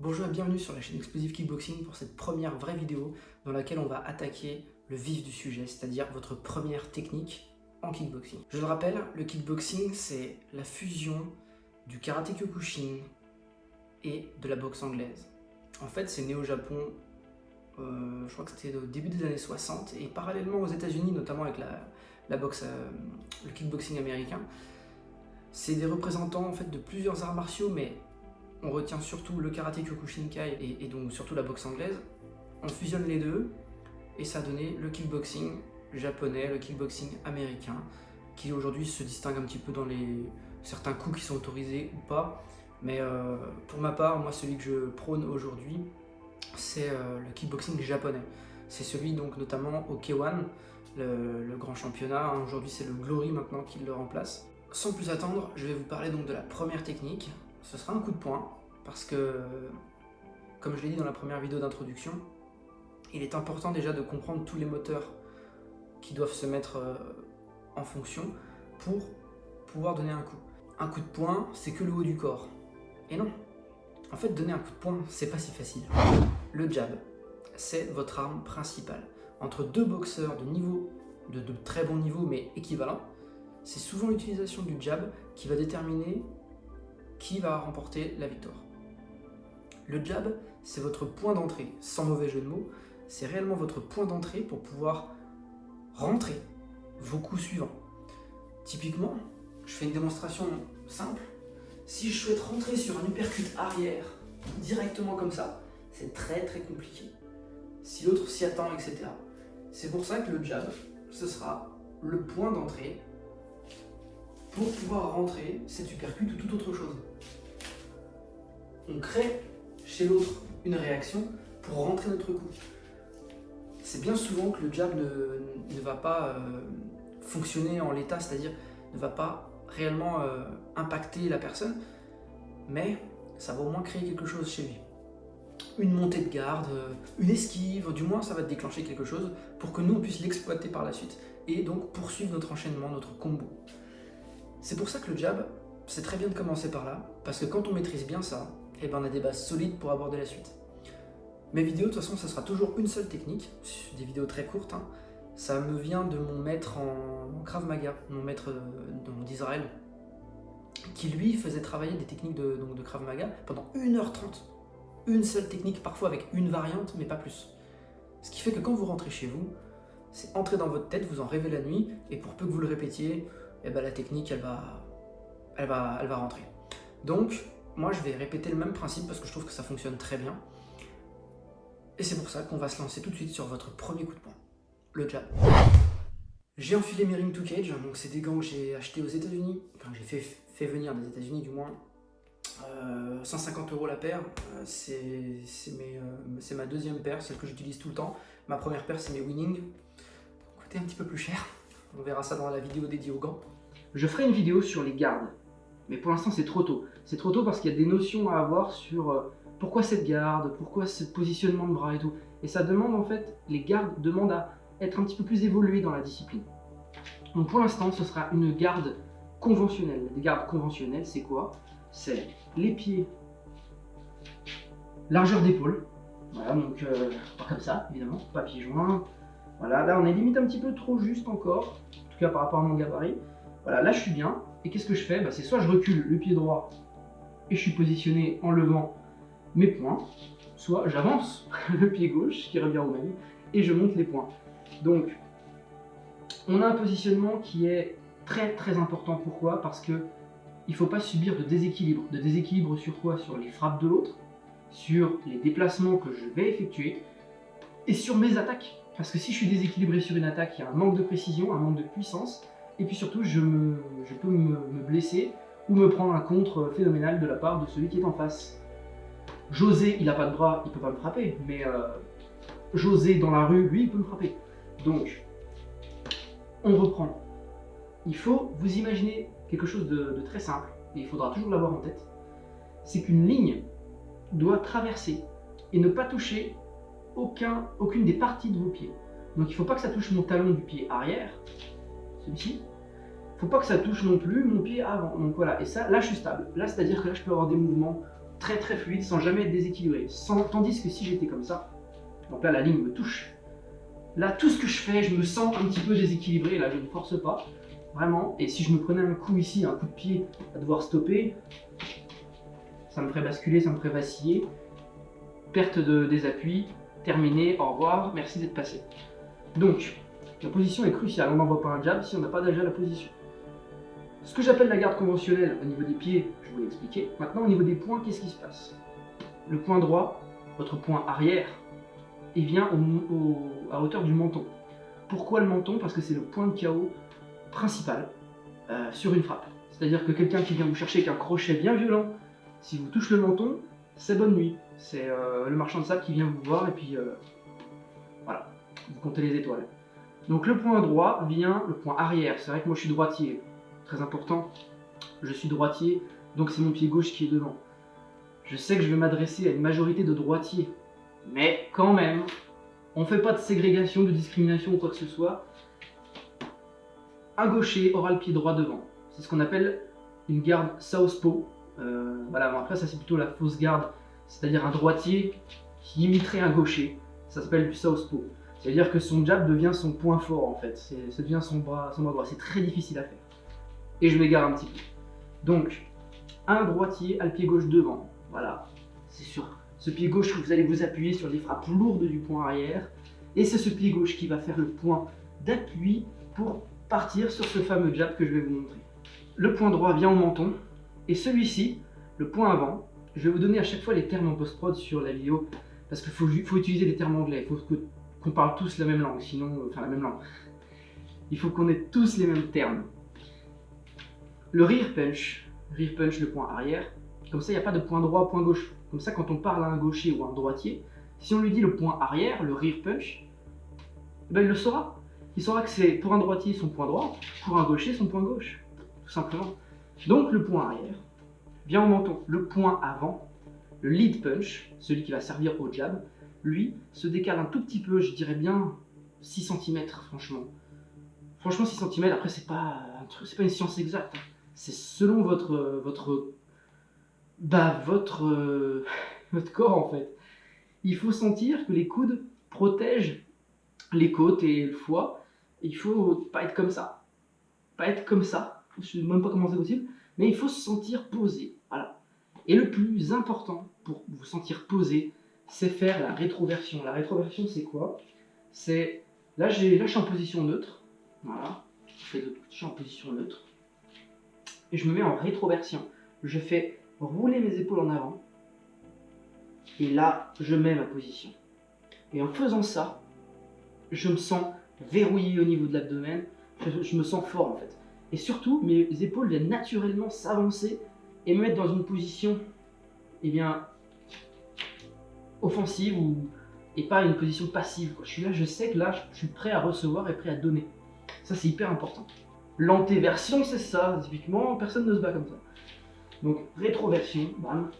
Bonjour et bienvenue sur la chaîne Explosive Kickboxing pour cette première vraie vidéo dans laquelle on va attaquer le vif du sujet, c'est-à-dire votre première technique en kickboxing. Je le rappelle, le kickboxing c'est la fusion du karaté kyokushin et de la boxe anglaise. En fait c'est né au Japon, je crois que c'était au début des années 60 et parallèlement aux États-Unis, notamment avec la boxe, le kickboxing américain. C'est des représentants en fait de plusieurs arts martiaux, mais on retient surtout le karaté Kyokushinkai et donc surtout la boxe anglaise. On fusionne les deux et ça a donné le kickboxing japonais, le kickboxing américain, qui aujourd'hui se distingue un petit peu dans certains coups qui sont autorisés ou pas. Mais pour ma part, moi celui que je prône aujourd'hui, c'est le kickboxing japonais. C'est celui donc notamment au K1, le grand championnat. Aujourd'hui c'est le Glory maintenant qui le remplace. Sans plus attendre, je vais vous parler donc de la première technique. Ce sera un coup de poing, parce que, comme je l'ai dit dans la première vidéo d'introduction, il est important déjà de comprendre tous les moteurs qui doivent se mettre en fonction pour pouvoir donner un coup. Un coup de poing, c'est que le haut du corps. Et non, en fait, donner un coup de poing, c'est pas si facile. Le jab, c'est votre arme principale. Entre deux boxeurs de très bon niveau, mais équivalents, c'est souvent l'utilisation du jab qui va déterminer qui va remporter la victoire. Le jab, c'est votre point d'entrée, sans mauvais jeu de mots, c'est réellement votre point d'entrée pour pouvoir rentrer vos coups suivants. Typiquement, je fais une démonstration simple. Si je souhaite rentrer sur un uppercut arrière, directement comme ça, c'est très compliqué. Si l'autre s'y attend, etc. C'est pour ça que le jab, ce sera le point d'entrée pour pouvoir rentrer cet uppercut ou toute autre chose. On crée chez l'autre une réaction pour rentrer notre coup. C'est bien souvent que le jab ne va pas fonctionner en l'état, c'est-à-dire ne va pas réellement impacter la personne, mais ça va au moins créer quelque chose chez lui. Une montée de garde, une esquive, du moins ça va déclencher quelque chose pour que nous on puisse l'exploiter par la suite et donc poursuivre notre enchaînement, notre combo. C'est pour ça que le jab, c'est très bien de commencer par là, parce que quand on maîtrise bien ça, eh ben on a des bases solides pour aborder la suite. Mes vidéos, de toute façon, ça sera toujours une seule technique, des vidéos très courtes. Ça me vient de mon maître en Krav Maga, mon maître d'Israël, qui lui faisait travailler des techniques de Krav Maga pendant 1h30. Une seule technique, parfois avec une variante, mais pas plus. Ce qui fait que quand vous rentrez chez vous, c'est entrer dans votre tête, vous en rêvez la nuit, et pour peu que vous le répétiez, eh ben la technique elle va rentrer. Donc moi je vais répéter le même principe parce que je trouve que ça fonctionne très bien. Et c'est pour ça qu'on va se lancer tout de suite sur votre premier coup de poing, le jab. J'ai enfilé mes Ring to Cage, donc c'est des gants que j'ai achetés aux États-Unis, enfin que j'ai fait venir des États-Unis du moins. 150 € la paire, c'est ma deuxième paire, celle que j'utilise tout le temps. Ma première paire c'est mes Winning, coûtait un petit peu plus cher. On verra ça dans la vidéo dédiée aux gants. Je ferai une vidéo sur les gardes, mais pour l'instant c'est trop tôt. C'est trop tôt parce qu'il y a des notions à avoir sur pourquoi cette garde, pourquoi ce positionnement de bras et tout. Et ça demande en fait, les gardes demandent à être un petit peu plus évolués dans la discipline. Donc pour l'instant ce sera une garde conventionnelle. Des gardes conventionnelles c'est quoi? C'est les pieds, largeur d'épaule. Voilà, donc pas comme ça évidemment, pas pieds joints. Voilà, là on est limite un petit peu trop juste encore, en tout cas par rapport à mon gabarit. Voilà, là je suis bien, et qu'est-ce que je fais? C'est soit je recule le pied droit et je suis positionné en levant mes poings, soit j'avance le pied gauche qui revient au même et je monte les poings. Donc on a un positionnement qui est très important. Pourquoi? Parce que il ne faut pas subir de déséquilibre. De déséquilibre sur quoi? Sur les frappes de l'autre, sur les déplacements que je vais effectuer et sur mes attaques. Parce que si je suis déséquilibré sur une attaque, il y a un manque de précision, un manque de puissance, et puis surtout je peux me blesser ou me prendre un contre phénoménal de la part de celui qui est en face. José, il n'a pas de bras, il ne peut pas me frapper, mais José dans la rue, lui, il peut me frapper. Donc, on reprend. Il faut vous imaginer quelque chose de très simple, et il faudra toujours l'avoir en tête, c'est qu'une ligne doit traverser et ne pas toucher aucune des parties de vos pieds. Donc il ne faut pas que ça touche mon talon du pied arrière, celui-ci. Il ne faut pas que ça touche non plus mon pied avant. Donc voilà, et ça, là je suis stable. Là, c'est-à-dire que là je peux avoir des mouvements très très fluide sans jamais être déséquilibré. Tandis que si j'étais comme ça, donc là la ligne me touche, là tout ce que je fais, je me sens un petit peu déséquilibré, là je ne force pas, vraiment. Et si je me prenais un coup ici, un coup de pied à devoir stopper, ça me ferait basculer, ça me ferait vaciller. Perte des appuis, terminé, au revoir, merci d'être passé. Donc, la position est cruciale, on n'envoie pas un jab si on n'a pas déjà la position. Ce que j'appelle la garde conventionnelle au niveau des pieds, je vous l'ai expliqué. Maintenant, au niveau des points, qu'est-ce qui se passe? Le point droit, votre point arrière, il vient à hauteur du menton. Pourquoi le menton? Parce que c'est le point de KO principal sur une frappe. C'est-à-dire que quelqu'un qui vient vous chercher avec un crochet bien violent, si vous touchez le menton, c'est bonne nuit. C'est le marchand de sable qui vient vous voir et puis voilà, vous comptez les étoiles. Donc le point droit vient, le point arrière. C'est vrai que moi je suis droitier, très important. Je suis droitier, donc c'est mon pied gauche qui est devant. Je sais que je vais m'adresser à une majorité de droitiers, mais quand même, on ne fait pas de ségrégation, de discrimination ou quoi que ce soit. Un gaucher aura le pied droit devant. C'est ce qu'on appelle une garde southpaw. Voilà, bon, après ça c'est plutôt la fausse garde, c'est-à-dire un droitier qui imiterait un gaucher. Ça s'appelle du southpaw. C'est-à-dire que son jab devient son point fort en fait. Ça devient son bras droit. C'est très difficile à faire. Et je m'égare un petit peu. Donc, un droitier a le pied gauche devant. Voilà, c'est sur ce pied gauche que vous allez vous appuyer sur les frappes lourdes du point arrière. Et c'est ce pied gauche qui va faire le point d'appui pour partir sur ce fameux jab que je vais vous montrer. Le point droit vient au menton. Et celui-ci, le point avant, je vais vous donner à chaque fois les termes en post-prod sur la vidéo. Parce qu'il faut utiliser les termes anglais. Il faut qu'on parle tous la même langue, sinon, enfin la même langue. Il faut qu'on ait tous les mêmes termes. Le rear punch, le point arrière, comme ça il n'y a pas de point droit, point gauche. Comme ça quand on parle à un gaucher ou à un droitier, si on lui dit le point arrière, le rear punch, ben il le saura. Il saura que c'est pour un droitier son point droit, pour un gaucher son point gauche, tout simplement. Donc le point arrière vient au menton. Le point avant, le lead punch, celui qui va servir au jab, lui se décale un tout petit peu, je dirais bien 6 cm franchement. Franchement 6 cm, après c'est pas une science exacte. C'est selon votre corps en fait. Il faut sentir que les coudes protègent les côtes et le foie. Il faut pas être comme ça. Pas être comme ça. Je ne sais même pas comment c'est possible. Mais il faut se sentir posé. Voilà. Et le plus important pour vous sentir posé, c'est faire la rétroversion. La rétroversion, c'est quoi? C'est là, je suis en position neutre. Voilà. Je suis en position neutre. Et je me mets en rétroversion. Je fais rouler mes épaules en avant. Et là, je mets ma position. Et en faisant ça, je me sens verrouillé au niveau de l'abdomen. Je me sens fort en fait. Et surtout, mes épaules viennent naturellement s'avancer et me mettre dans une position, eh bien, offensive et pas une position passive. Je suis là, je sais que là, je suis prêt à recevoir et prêt à donner. Ça, c'est hyper important. L'antéversion, c'est ça. Typiquement, personne ne se bat comme ça. Donc, rétroversion, bam.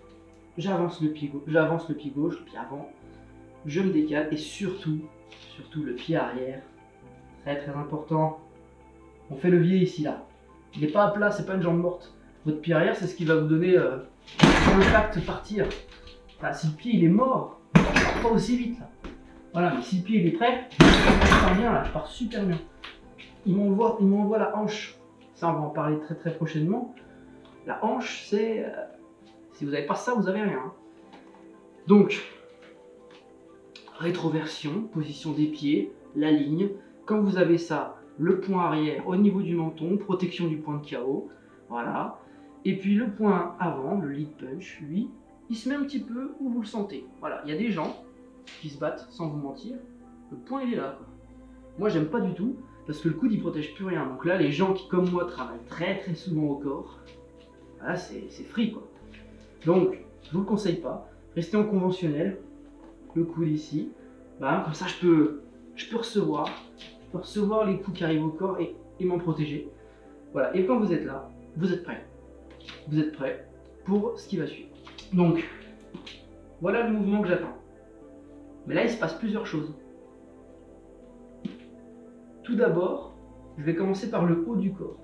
J'avance le pied gauche, le pied avant. Je me décale et surtout le pied arrière. Très très important. On fait levier ici, là. Il n'est pas à plat, c'est pas une jambe morte. Votre pied arrière, c'est ce qui va vous donner l'impact partir. Enfin, si le pied il est mort, il ne part pas aussi vite là. Voilà, mais si le pied il est prêt, je pars bien là, je pars super bien. Il m'envoie la hanche. Ça, on va en parler très très prochainement. La hanche, c'est... si vous n'avez pas ça, vous n'avez rien. Hein. Donc, rétroversion, position des pieds, la ligne. Quand vous avez ça, le point arrière au niveau du menton, protection du point de KO. Voilà. Et puis le point avant, le lead punch, lui, il se met un petit peu où vous le sentez. Voilà, il y a des gens qui se battent, sans vous mentir, le point il est là. Quoi. Moi j'aime pas du tout, parce que le coude il protège plus rien. Donc là, les gens qui, comme moi, travaillent très très souvent au corps, voilà, c'est free quoi. Donc, je vous le conseille pas. Restez en conventionnel, le coude ici. Bah, comme ça je peux recevoir les coups qui arrivent au corps et m'en protéger. Voilà, et quand vous êtes là, vous êtes prêt. Vous êtes prêt pour ce qui va suivre. Donc, voilà le mouvement que j'attends. Mais là, il se passe plusieurs choses. Tout d'abord, je vais commencer par le haut du corps.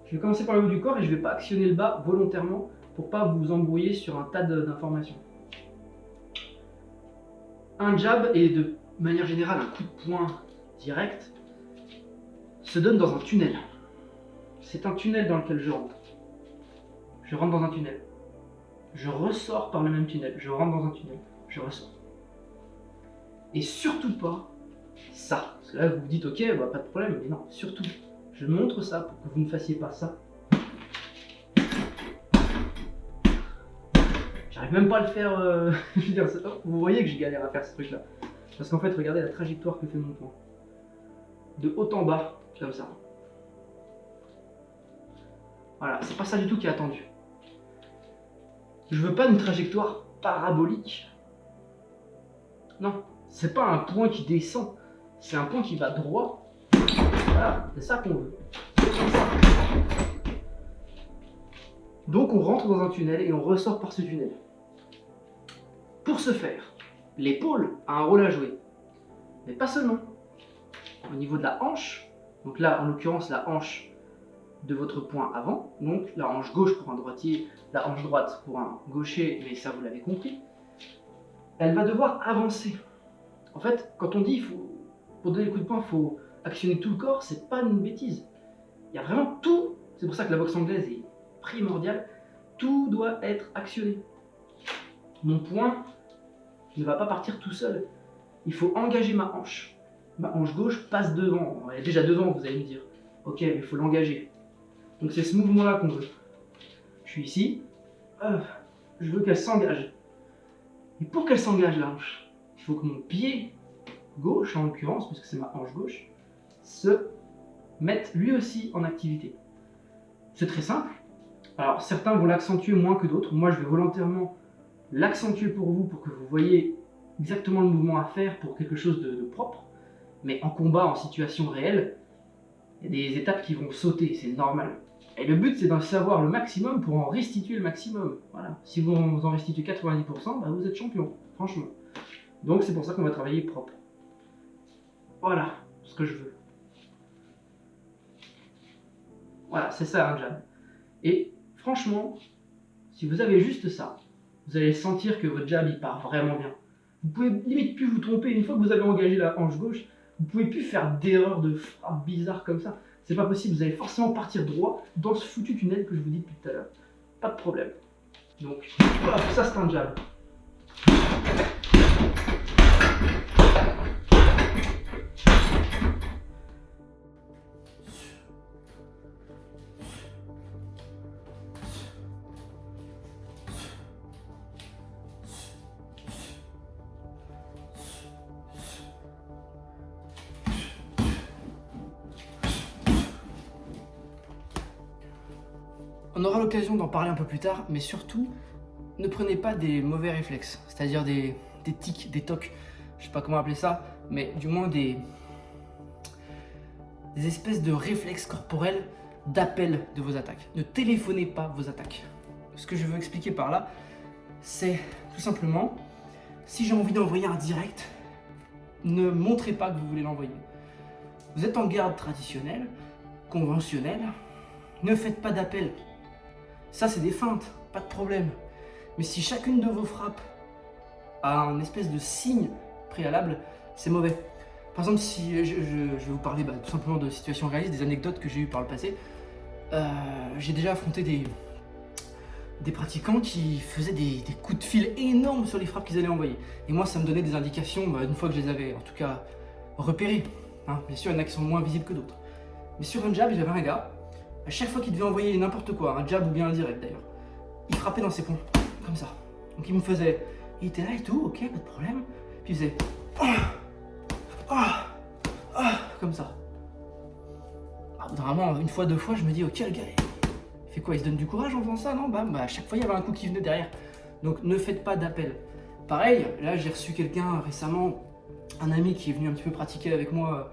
Je vais commencer par le haut du corps et je ne vais pas actionner le bas volontairement pour pas vous embrouiller sur un tas d'informations. Un jab et de manière générale un coup de poing direct se donne dans un tunnel. C'est un tunnel dans lequel je rentre. Je rentre dans un tunnel. Je ressors par le même tunnel. Je rentre dans un tunnel. Je ressors. Et surtout pas ça. Parce que là vous vous dites ok, bah, pas de problème, mais non, surtout. Je montre ça pour que vous ne fassiez pas ça. J'arrive même pas à le faire. Je veux dire, vous voyez que j'ai galère à faire ce truc là. Parce qu'en fait, regardez la trajectoire que fait mon poing. De haut en bas, comme ça. Voilà, c'est pas ça du tout qui est attendu. Je veux pas une trajectoire parabolique. Non, c'est pas un point qui descend. C'est un point qui va droit. Voilà, c'est ça qu'on veut. Donc on rentre dans un tunnel et on ressort par ce tunnel. Pour ce faire, l'épaule a un rôle à jouer. Mais pas seulement. Au niveau de la hanche, donc là en l'occurrence la hanche de votre poing avant, donc la hanche gauche pour un droitier, la hanche droite pour un gaucher, mais ça vous l'avez compris, elle va devoir avancer. En fait, quand on dit pour donner le coup de poing, il faut actionner tout le corps, c'est pas une bêtise. Il y a vraiment tout, c'est pour ça que la boxe anglaise est primordiale, tout doit être actionné. Mon poing ne va pas partir tout seul. Il faut engager ma hanche. Ma hanche gauche passe devant. Elle est déjà devant, vous allez me dire. Ok, mais il faut l'engager. Donc c'est ce mouvement-là qu'on veut. Je suis ici. Je veux qu'elle s'engage. Et pour qu'elle s'engage la hanche, il faut que mon pied gauche, en l'occurrence, puisque c'est ma hanche gauche, se mette lui aussi en activité. C'est très simple. Alors certains vont l'accentuer moins que d'autres. Moi je vais volontairement l'accentuer pour vous, pour que vous voyez exactement le mouvement à faire pour quelque chose de propre. Mais en combat, en situation réelle, il y a des étapes qui vont sauter, c'est normal. Et le but c'est d'en savoir le maximum pour en restituer le maximum. Voilà. Si vous en restituez 90%, bah vous êtes champion, franchement. Donc c'est pour ça qu'on va travailler propre. Voilà ce que je veux. Voilà, c'est ça un jab. Et franchement, si vous avez juste ça, vous allez sentir que votre jab il part vraiment bien. Vous pouvez limite plus vous tromper. Une fois que vous avez engagé la hanche gauche, vous pouvez plus faire d'erreurs de frappe bizarres comme ça. C'est pas possible, vous allez forcément partir droit dans ce foutu tunnel que je vous dis depuis tout à l'heure. Pas de problème. Donc, hop, ça c'est un jab. On aura l'occasion d'en parler un peu plus tard, mais surtout, ne prenez pas des mauvais réflexes, c'est-à-dire des tics, des tocs, je sais pas comment appeler ça, mais du moins des espèces de réflexes corporels d'appel de vos attaques. Ne téléphonez pas vos attaques. Ce que je veux expliquer par là, c'est tout simplement, si j'ai envie d'envoyer un direct, ne montrez pas que vous voulez l'envoyer. Vous êtes en garde traditionnelle, conventionnelle, ne faites pas d'appel. Ça c'est des feintes, pas de problème. Mais si chacune de vos frappes a un espèce de signe préalable, c'est mauvais. Par exemple, si je vais vous parler tout simplement de situations réalistes, des anecdotes que j'ai eues par le passé, j'ai déjà affronté des pratiquants qui faisaient des coups de fil énormes sur les frappes qu'ils allaient envoyer. Et moi ça me donnait des indications, une fois que je les avais en tout cas repérées. Hein. Bien sûr, il y en a qui sont moins visibles que d'autres. Mais sur un jab, j'avais un gars, à chaque fois qu'il devait envoyer n'importe quoi, un jab ou bien un direct d'ailleurs, il frappait dans ses poings, comme ça. Donc il me faisait, il était là et tout, ok, pas de problème. Puis il faisait, comme ça. Vraiment, une fois, deux fois, je me dis, ok, le gars, il fait quoi? Il se donne du courage en faisant ça, non? Bah, à chaque fois, il y avait un coup qui venait derrière. Donc ne faites pas d'appel. Pareil, là, j'ai reçu quelqu'un récemment, un ami qui est venu un petit peu pratiquer avec moi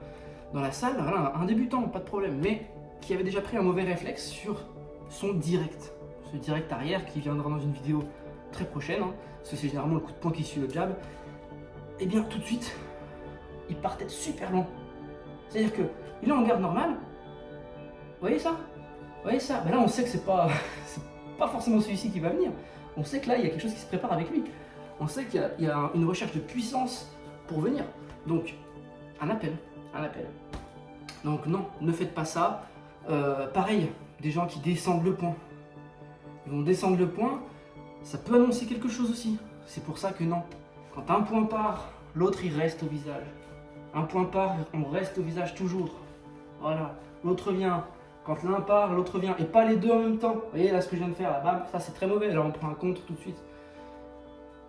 dans la salle, voilà, un débutant, pas de problème, mais qui avait déjà pris un mauvais réflexe sur son direct. Ce direct arrière qui viendra dans une vidéo très prochaine, hein, parce que c'est généralement le coup de poing qui suit le jab. Et bien tout de suite, il partait super long. C'est-à-dire que il est en garde normale. Vous voyez ça? Vous voyez ça? Ben là on sait que c'est pas pas forcément celui-ci qui va venir. On sait que là, il y a quelque chose qui se prépare avec lui. On sait qu'il y a une recherche de puissance pour venir. Donc, un appel. Donc non, ne faites pas ça. Pareil, des gens qui descendent le point. Ils vont descendre le point, ça peut annoncer quelque chose aussi. C'est pour ça que non. Quand un point part, l'autre il reste au visage. Un point part, on reste au visage toujours. Voilà, l'autre vient. Quand l'un part, l'autre vient. Et pas les deux en même temps. Vous voyez là ce que je viens de faire, là, bam, ça c'est très mauvais. Alors on prend un contre tout de suite.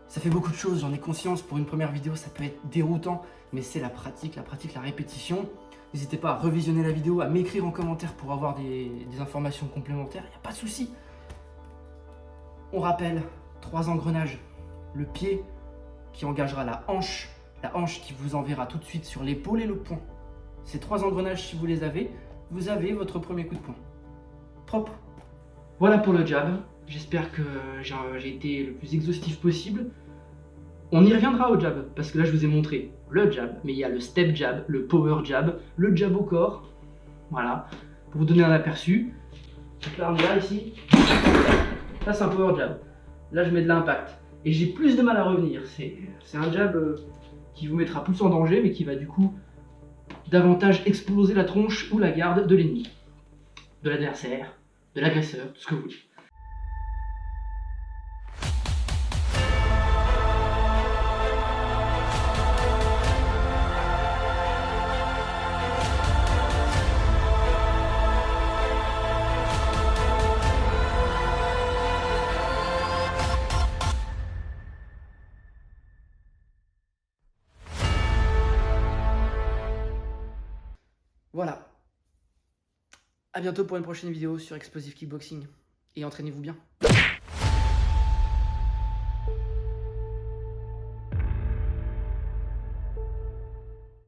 Ça fait beaucoup de choses, j'en ai conscience. Pour une première vidéo, ça peut être déroutant. Mais c'est la pratique, la répétition. N'hésitez pas à revisionner la vidéo, à m'écrire en commentaire pour avoir des informations complémentaires. Il n'y a pas de souci. On rappelle, 3 engrenages. Le pied qui engagera la hanche qui vous enverra tout de suite sur l'épaule et le poing. Ces 3 engrenages, si vous les avez, vous avez votre premier coup de poing. Propre. Voilà pour le jab. J'espère que j'ai été le plus exhaustif possible. On y reviendra au jab, parce que là je vous ai montré le jab, mais il y a le step jab, le power jab, le jab au corps. Voilà, pour vous donner un aperçu. Donc là on est là ici. Ça c'est un power jab. Là je mets de l'impact. Et j'ai plus de mal à revenir. C'est un jab qui vous mettra plus en danger, mais qui va du coup davantage exploser la tronche ou la garde de l'ennemi, de l'adversaire, de l'agresseur, tout ce que vous voulez. Voilà. À bientôt pour une prochaine vidéo sur Explosive Kickboxing. Et entraînez-vous bien.